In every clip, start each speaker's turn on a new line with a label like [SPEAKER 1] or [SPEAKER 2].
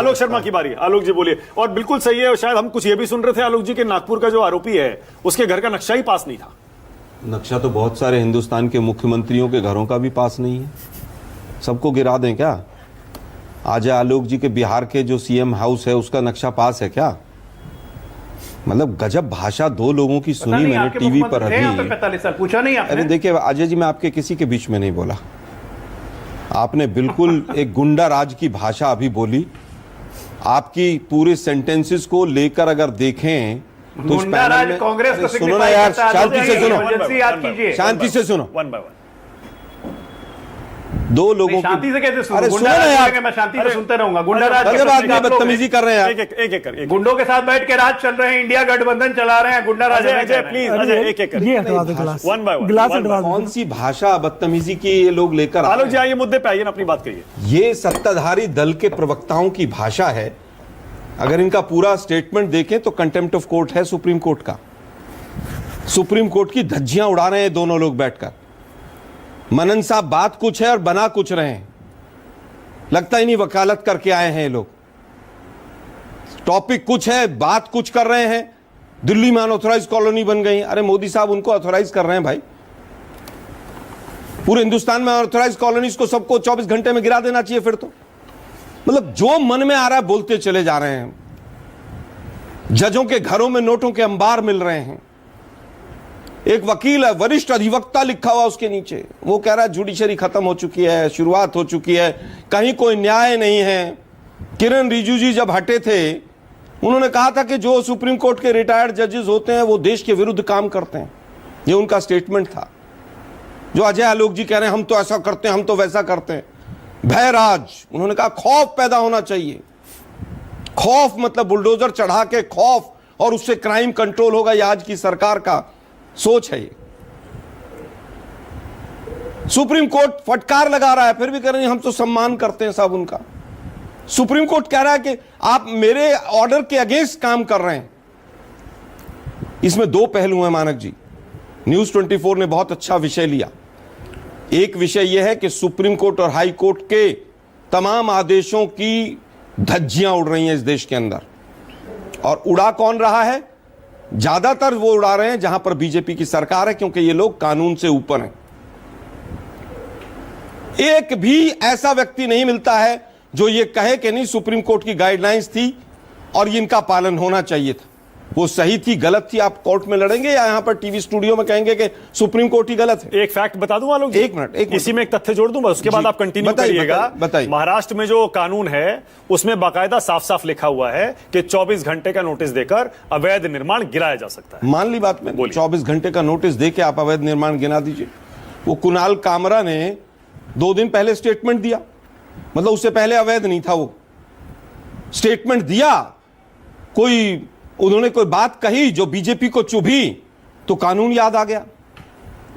[SPEAKER 1] आलोक शर्मा की बारी। आलोक जी बोलिए। और बिल्कुल सही है, और शायद हम कुछ ये भी सुन रहे थे आलोक जी के नागपुर का जो आरोपी है उसके घर का नक्शा ही पास नहीं था।
[SPEAKER 2] नक्शा तो बहुत सारे हिंदुस्तान के मुख्यमंत्रियों के घरों का भी पास नहीं है। सबको गिरा दें क्या? आज आलोक जी के बिहार के जो सीएम हाउस है उसका नक्शा पास है क्या? मतलब गजब भाषा दो लोगों की सुनी मैंने टीवी पर अभी।
[SPEAKER 3] 45 साल पूछा नहीं आपने?
[SPEAKER 2] अरे देखिए अजय जी, मैं आपके किसी के बीच में नहीं बोला। आपने बिल्कुल एक गुंडा राज की भाषा अभी बोली। आपकी पूरे सेंटेंसेस को लेकर अगर देखें तो इस पैनल में
[SPEAKER 3] कांग्रेस को
[SPEAKER 2] सुनो ना यार, शांति से सुनो, शांति से सुनो।
[SPEAKER 1] वन बाय वन
[SPEAKER 2] दो लोगों
[SPEAKER 3] शांति से कैसे सुनो?
[SPEAKER 2] अरे सुनो ना यार,
[SPEAKER 3] मैं शांति से सुनते रहूंगा। गुंडा राज
[SPEAKER 2] गजब आदमी बदतमीजी कर रहे हैं यार।
[SPEAKER 1] एक एक
[SPEAKER 3] गुंडों के साथ बैठ के राज चल रहे हैं, इंडिया गठबंधन चला रहे हैं, गुंडा राज।
[SPEAKER 1] अजय प्लीज, अजय एक एक
[SPEAKER 4] ये हटवा दो गिलास,
[SPEAKER 1] वन बाय वन।
[SPEAKER 4] गिलास हटवा दो।
[SPEAKER 2] कौन सी भाषा बदतमीजी की ये लोग लेकर
[SPEAKER 1] आलोक जी आइए, मुद्दे पे आइए ना, अपनी बात करिए।
[SPEAKER 2] ये सत्ताधारी दल के प्रवक्ताओं की भाषा है। अगर इनका पूरा स्टेटमेंट देखें तो कंटेम्प्ट ऑफ कोर्ट है सुप्रीम कोर्ट का। सुप्रीम कोर्ट की धज्जियां उड़ा रहे हैं दोनों लोग बैठकर। मनन साहब बात कुछ है और बना कुछ रहे हैं। लगता ही नहीं वकालत करके आए हैं ये लोग। टॉपिक कुछ है, बात कुछ कर रहे हैं। दिल्ली में अनऑथराइज कॉलोनी बन गई। अरे मोदी साहब उनको ऑथराइज कर रहे हैं भाई। पूरे हिंदुस्तान में अनऑथराइज कॉलोनीज को सबको 24 घंटे में गिरा देना चाहिए फिर तो। मतलब जो मन में आ रहा है बोलते चले जा रहे हैं। जजों के घरों में नोटों के अंबार मिल रहे हैं। एक वकील है, वरिष्ठ अधिवक्ता लिखा हुआ उसके नीचे, वो कह रहा है जुडिशरी खत्म हो चुकी है, शुरुआत हो चुकी है, कहीं कोई न्याय नहीं है। किरण रिजिजू जी जब हटे थे उन्होंने कहा था कि जो सुप्रीम कोर्ट के रिटायर्ड जजेस होते हैं वो देश के विरुद्ध काम करते हैं। ये उनका स्टेटमेंट था। जो अजय आलोक जी कह रहे हैं हम तो ऐसा करते हैं, हम तो वैसा करते हैं। भयराज, उन्होंने कहा खौफ पैदा होना चाहिए। खौफ मतलब बुलडोजर चढ़ा के खौफ, और उससे क्राइम कंट्रोल होगा। ये आज की सरकार का सोच है। ये सुप्रीम कोर्ट फटकार लगा रहा है, फिर भी कह रहे हैं हम तो सम्मान करते हैं साहब उनका। सुप्रीम कोर्ट कह रहा है कि आप मेरे ऑर्डर के अगेंस्ट काम कर रहे हैं। इसमें दो पहलू हैं मानक जी। न्यूज 24 ने बहुत अच्छा विषय लिया। एक विषय यह है कि सुप्रीम कोर्ट और हाई कोर्ट के तमाम आदेशों की धज्जियां उड़ रही हैं इस देश के अंदर। और उड़ा कौन रहा है? ज्यादातर वो उड़ा रहे हैं जहां पर बीजेपी की सरकार है, क्योंकि ये लोग कानून से ऊपर हैं। एक भी ऐसा व्यक्ति नहीं मिलता है जो ये कहे कि नहीं सुप्रीम कोर्ट की गाइडलाइंस थी और इनका पालन होना चाहिए था। वो सही थी, गलत थी, आप कोर्ट में लड़ेंगे या यहां पर टीवी स्टूडियो में कहेंगे कि सुप्रीम कोर्ट ही गलत है?
[SPEAKER 1] एक फैक्ट बता दूं आलोक जी?
[SPEAKER 2] एक मिनट।
[SPEAKER 1] इसी में एक तथ्य जोड़ दूं, बस उसके बाद आप कंटिन्यू करिएगा।
[SPEAKER 2] बताइए।
[SPEAKER 1] महाराष्ट्र में जो कानून है उसमें बाकायदा साफ साफ लिखा हुआ है कि 24 घंटे का नोटिस देकर अवैध निर्माण गिराया जा सकता है।
[SPEAKER 2] मान ली बात में 24 घंटे का नोटिस देके आप अवैध निर्माण गिरा दीजिए। वो कुणाल कामरा ने 2 दिन पहले स्टेटमेंट दिया, मतलब उससे पहले अवैध नहीं था। वो स्टेटमेंट दिया, उन्होंने कोई बात कही जो बीजेपी को चुभी तो कानून याद आ गया।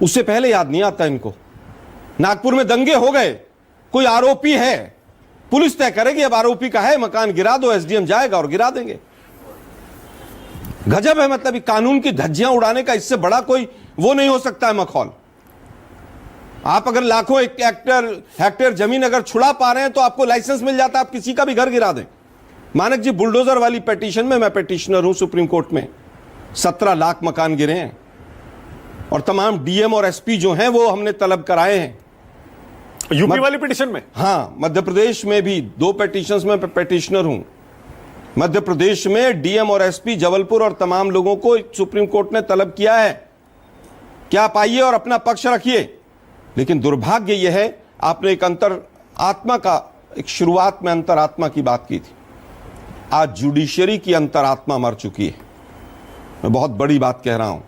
[SPEAKER 2] उससे पहले याद नहीं आता इनको। नागपुर में दंगे हो गए, कोई आरोपी है, पुलिस तय करेगी अब आरोपी का है, मकान गिरा दो, एसडीएम जाएगा और गिरा देंगे। गजब है। मतलब कानून की धज्जियां उड़ाने का इससे बड़ा कोई वो नहीं हो सकता है मखौल। आप अगर लाखों हेक्टेयर जमीन अगर छुड़ा पा रहे हैं तो आपको लाइसेंस मिल जाता है, आप किसी का भी घर गिरा दें। मानक जी, बुलडोजर वाली पिटीशन में मैं पिटीशनर हूं सुप्रीम कोर्ट में। 17 लाख मकान गिरे हैं और तमाम डीएम और एसपी जो हैं वो हमने तलब कराए हैं।
[SPEAKER 1] यूपी वाली पिटीशन में?
[SPEAKER 2] हाँ, मध्य प्रदेश में भी 2 पिटीशंस में पिटीशनर हूं। मध्य प्रदेश में डीएम और एसपी जबलपुर और तमाम लोगों को सुप्रीम कोर्ट ने तलब किया है कि आप आइए और अपना पक्ष रखिए। लेकिन दुर्भाग्य यह है, आपने एक अंतर आत्मा का, एक शुरुआत में अंतर आत्मा की बात की थी। आज जुडिशरी की अंतरात्मा मर चुकी है। मैं बहुत बड़ी बात कह रहा हूं।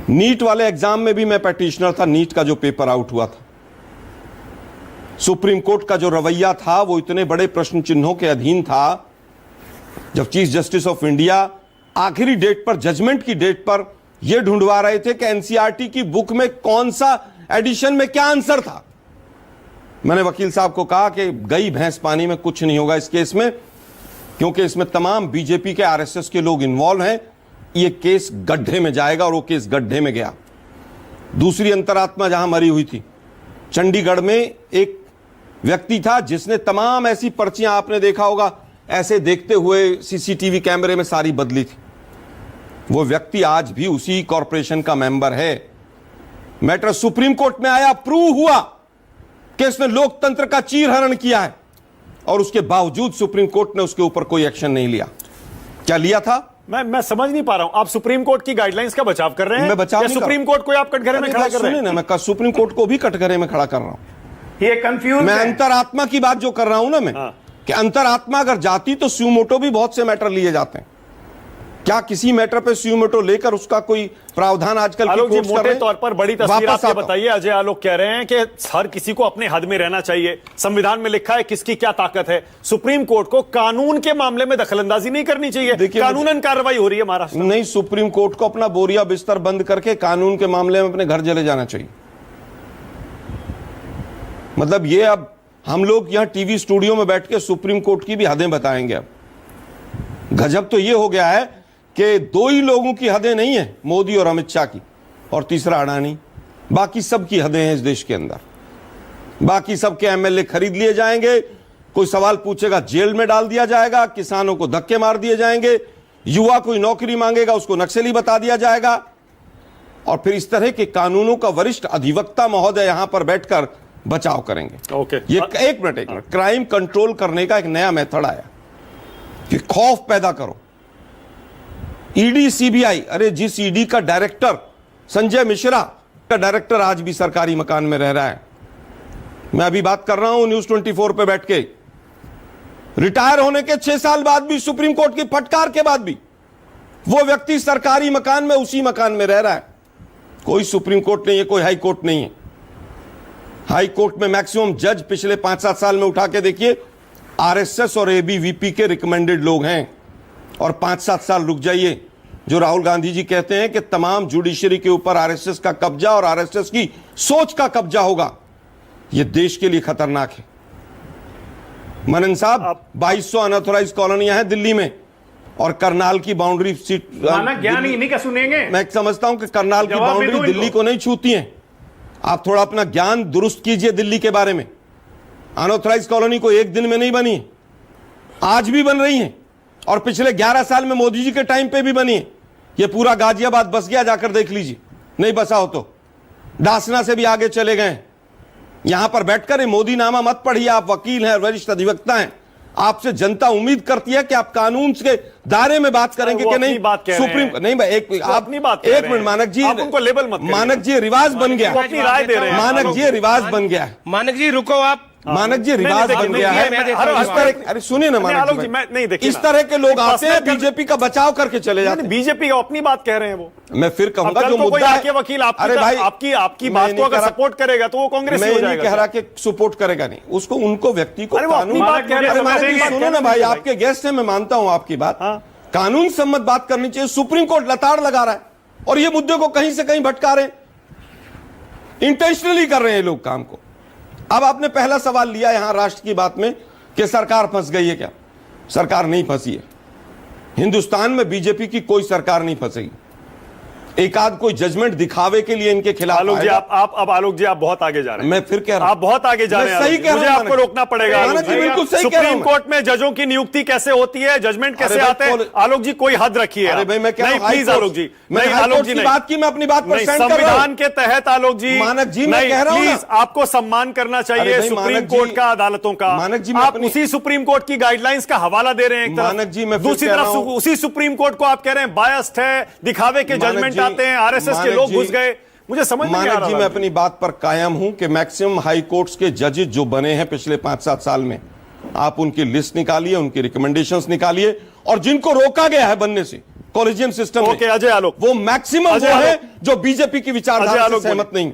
[SPEAKER 2] नीट वाले एग्जाम में भी मैं पिटीशनर था। नीट का जो पेपर आउट हुआ था, सुप्रीम कोर्ट का जो रवैया था वो इतने बड़े प्रश्न चिन्हों के अधीन था। जब चीफ जस्टिस ऑफ इंडिया आखिरी डेट पर, जजमेंट की डेट पर यह ढूंढवा रहे थे कि एनसीईआरटी की बुक में कौन सा एडिशन में क्या आंसर था, मैंने वकील साहब को कहा कि गई भैंस पानी में, कुछ नहीं होगा इस केस में, क्योंकि इसमें तमाम बीजेपी के आरएसएस के लोग इन्वॉल्व हैं। ये केस गड्ढे में जाएगा और वो केस गड्ढे में गया। दूसरी अंतरात्मा जहां मरी हुई थी, चंडीगढ़ में एक व्यक्ति था जिसने तमाम ऐसी पर्चियां, आपने देखा होगा, ऐसे देखते हुए सीसीटीवी कैमरे में सारी बदली थी। वो व्यक्ति आज भी उसी कॉरपोरेशन का मेंबर है। मैटर सुप्रीम कोर्ट में आया, प्रूव हुआ कि इसने लोकतंत्र का चीरहरण किया है, और उसके बावजूद सुप्रीम कोर्ट ने उसके ऊपर कोई एक्शन नहीं लिया। क्या लिया था?
[SPEAKER 1] मैं समझ नहीं पा रहा हूं, आप सुप्रीम कोर्ट की गाइडलाइंस का बचाव कर रहे हैं?
[SPEAKER 2] मैं बचाव
[SPEAKER 1] या
[SPEAKER 2] नहीं
[SPEAKER 1] सुप्रीम कोर्ट को आप कटघरे में खड़ा कर रहे हैं?
[SPEAKER 2] ना, मैं सुप्रीम कोर्ट को भी कटघरे में खड़ा कर रहा हूं।
[SPEAKER 3] ये कंफ्यूज
[SPEAKER 2] मैं
[SPEAKER 3] है।
[SPEAKER 2] अंतरात्मा की बात जो कर रहा हूं ना मैं, कि अंतरात्मा अगर जाती तो सुमोटो भी बहुत से मैटर लिए जाते हैं। क्या किसी मैटर पे सुमोटो लेकर उसका कोई प्रावधान आजकल
[SPEAKER 1] आलोक जी,
[SPEAKER 2] कोर्ट्स कर
[SPEAKER 1] मोटे
[SPEAKER 2] रहे हैं?
[SPEAKER 1] तौर पर बड़ी तस्वीर
[SPEAKER 2] वापस
[SPEAKER 1] आपने
[SPEAKER 2] आता हूं।
[SPEAKER 1] बताइए। अजय आलोक कह रहे हैं कि हर किसी को अपने हद में रहना चाहिए, संविधान में लिखा है किसकी क्या ताकत है। सुप्रीम कोर्ट को कानून के मामले में दखलंदाजी नहीं करनी चाहिए।
[SPEAKER 2] देखिए,
[SPEAKER 1] कानूनन कार्रवाई हो रही है महाराष्ट्र में।
[SPEAKER 2] नहीं, सुप्रीम कोर्ट को अपना बोरिया बिस्तर बंद करके कानून के मामले में अपने घर चले जाना चाहिए। मतलब ये अब हम लोग यहां टीवी स्टूडियो में बैठ के सुप्रीम कोर्ट की भी हदें बताएंगे। अब गजब तो ये हो गया है कि दो ही लोगों की हदें नहीं है, मोदी और अमित शाह की, और तीसरा अडानी। बाकी सब की हदें हैं इस देश के अंदर। बाकी सबके एमएलए खरीद लिए जाएंगे, कोई सवाल पूछेगा जेल में डाल दिया जाएगा, किसानों को धक्के मार दिए जाएंगे, युवा कोई नौकरी मांगेगा उसको नक्सली बता दिया जाएगा, और फिर इस तरह के कानूनों का वरिष्ठ अधिवक्ता महोदय यहां पर बैठकर बचाव करेंगे।
[SPEAKER 1] ओके,
[SPEAKER 2] ये एक मिनट क्राइम कंट्रोल करने का एक नया मेथड आया कि खौफ पैदा करो। ईडी सीबीआई, अरे जिस ईडी का डायरेक्टर संजय मिश्रा का डायरेक्टर आज भी सरकारी मकान में रह रहा है, मैं अभी बात कर रहा हूं न्यूज 24 पे बैठ के, रिटायर होने के 6 साल बाद भी, सुप्रीम कोर्ट की फटकार के बाद भी वो व्यक्ति सरकारी मकान में, उसी मकान में रह रहा है। कोई सुप्रीम कोर्ट नहीं है, कोई हाई कोर्ट नहीं है। हाई कोर्ट में मैक्सिमम जज पिछले 5-7 साल में उठा के देखिए, आरएसएस और एबीवीपी के रिकमेंडेड लोग हैं। और 5-7 साल रुक जाइए, जो राहुल गांधी जी कहते हैं कि तमाम जुडिशरी के ऊपर आरएसएस का कब्जा और आरएसएस की सोच का कब्जा होगा, यह देश के लिए खतरनाक है। मनन साहब, 2200 अनऑथोराइज कॉलोनियां हैं दिल्ली में, और करनाल की बाउंड्री सीट,
[SPEAKER 3] मानक ज्ञान इन्हीं का सुनेंगे।
[SPEAKER 2] मैं समझता हूं कि करनाल की
[SPEAKER 3] जवाब भी
[SPEAKER 2] बाउंड्री
[SPEAKER 3] दो
[SPEAKER 2] दिल्ली
[SPEAKER 3] इनको।
[SPEAKER 2] को नहीं छूती है। आप थोड़ा अपना ज्ञान दुरुस्त कीजिए दिल्ली के बारे में। अनऑथराइज कॉलोनी को एक दिन में नहीं बनी, आज भी बन रही है, और पिछले 11 साल में मोदी जी के टाइम पे भी बनी है। ये पूरा गाजियाबाद बस गया, जाकर देख लीजिए, नहीं बसा हो तो। डासना से भी आगे चले गए। यहां पर बैठकर ये मोदी नामा मत पढ़िए, आप वकील हैं, वरिष्ठ अधिवक्ता हैं। आपसे जनता उम्मीद करती है कि आप कानून के दायरे में बात करेंगे कि नहीं। सुप्रीम नहीं भाई, एक मिनट मानक जी,
[SPEAKER 1] आप उनको लेबल मत
[SPEAKER 2] मानक जी रिवाज बन गया,
[SPEAKER 1] अपनी राय दे रहे हैं।
[SPEAKER 2] मानक जी रिवाज बन गया है।
[SPEAKER 4] मानक जी रुको, आप
[SPEAKER 2] मानक जी रिवाज बन गया है। इस तरह, अरे सुनिए ना मानक जी,
[SPEAKER 1] नहीं देखिए,
[SPEAKER 2] इस तरह के लोग आते हैं, बीजेपी का बचाव करके चले जाते हैं।
[SPEAKER 1] बीजेपी का अपनी बात कह रहे हैं वो।
[SPEAKER 2] मैं फिर कहूंगा जो
[SPEAKER 1] कोई
[SPEAKER 2] मुद्दा
[SPEAKER 1] आके वकील आपकी बात को अगर सपोर्ट करेगा तो वो कांग्रेस
[SPEAKER 2] मैं
[SPEAKER 1] हो
[SPEAKER 2] नहीं
[SPEAKER 1] जाएगा।
[SPEAKER 2] कह रहा कि सपोर्ट करेगा, नहीं, उसको उनको व्यक्ति को
[SPEAKER 1] अरे वो अपनी बात कह रहे हैं।
[SPEAKER 2] मानक जी सुनो ना भाई, आपके गेस्ट हैं, मैं मानता हूं आपकी बात, कानून सम्मत बात करनी चाहिए। सुप्रीम कोर्ट लताड़ लगा रहा है और ये मुद्दे को कहीं से कहीं भटका रहे हैं, इंटेंशनली कर रहे हैं लोग काम को। अब आपने पहला सवाल लिया यहां राष्ट्र की बात में कि सरकार फंस गई है। क्या सरकार नहीं फंसी है? हिंदुस्तान में बीजेपी की कोई सरकार नहीं फंसेगी। एक आध कोई जजमेंट दिखावे के लिए इनके खिलाफ
[SPEAKER 1] आलोक जी, अब आलोक जी आप बहुत आगे जा रहे हैं।
[SPEAKER 2] मैं फिर कह रहा हूं,
[SPEAKER 1] आप बहुत आगे जा रहे हैं।
[SPEAKER 2] सही कह रहा हूं,
[SPEAKER 1] मुझे आपको रोकना पड़ेगा।
[SPEAKER 2] मानक जी बिल्कुल सही कह रहा
[SPEAKER 1] सुप्रीम
[SPEAKER 2] हूं।
[SPEAKER 1] कोर्ट में जजों की नियुक्ति कैसे होती है, जजमेंट कैसे आते हैं, आलोक जी कोई हद रखिए।
[SPEAKER 2] अरे भाई मैं कह रहा हूं,
[SPEAKER 1] प्लीज आलोक जी,
[SPEAKER 2] नहीं आलोक जी बात की, मैं अपनी बात पर स्टैंड कर रहा हूं।
[SPEAKER 1] संविधान के तहत आलोक जी,
[SPEAKER 2] मानक जी मैं कह रहा हूं,
[SPEAKER 1] प्लीज आपको सम्मान करना चाहिए सुप्रीम कोर्ट का, अदालतों का।
[SPEAKER 2] मानक जी,
[SPEAKER 1] आप उसी सुप्रीम कोर्ट की गाइडलाइंस का हवाला दे रहे हैं एक
[SPEAKER 2] मानक जी, मैं
[SPEAKER 1] तरफ, दूसरी तरफ उसी सुप्रीम कोर्ट को आप कह रहे हैं बायस्ड है, दिखावे के जजमेंट आते हैं, आरएसएस के लोग घुस गए। मुझे समझ नहीं आ रहा।
[SPEAKER 2] मानक जी मैं अपनी बात पर कायम हूं कि मैक्सिमम हाई कोर्ट्स के जजेस जो बने हैं पिछले 5-7 साल में, आप उनकी लिस्ट निकालिए, उनकी रिकमेंडेशंस निकालिए, और जिनको रोका गया है बनने से कॉलेजियम सिस्टम में,
[SPEAKER 1] ओके अजय आलोक,
[SPEAKER 2] वो मैक्सिमम वो है जो बीजेपी की विचारधारा से सहमत नहीं।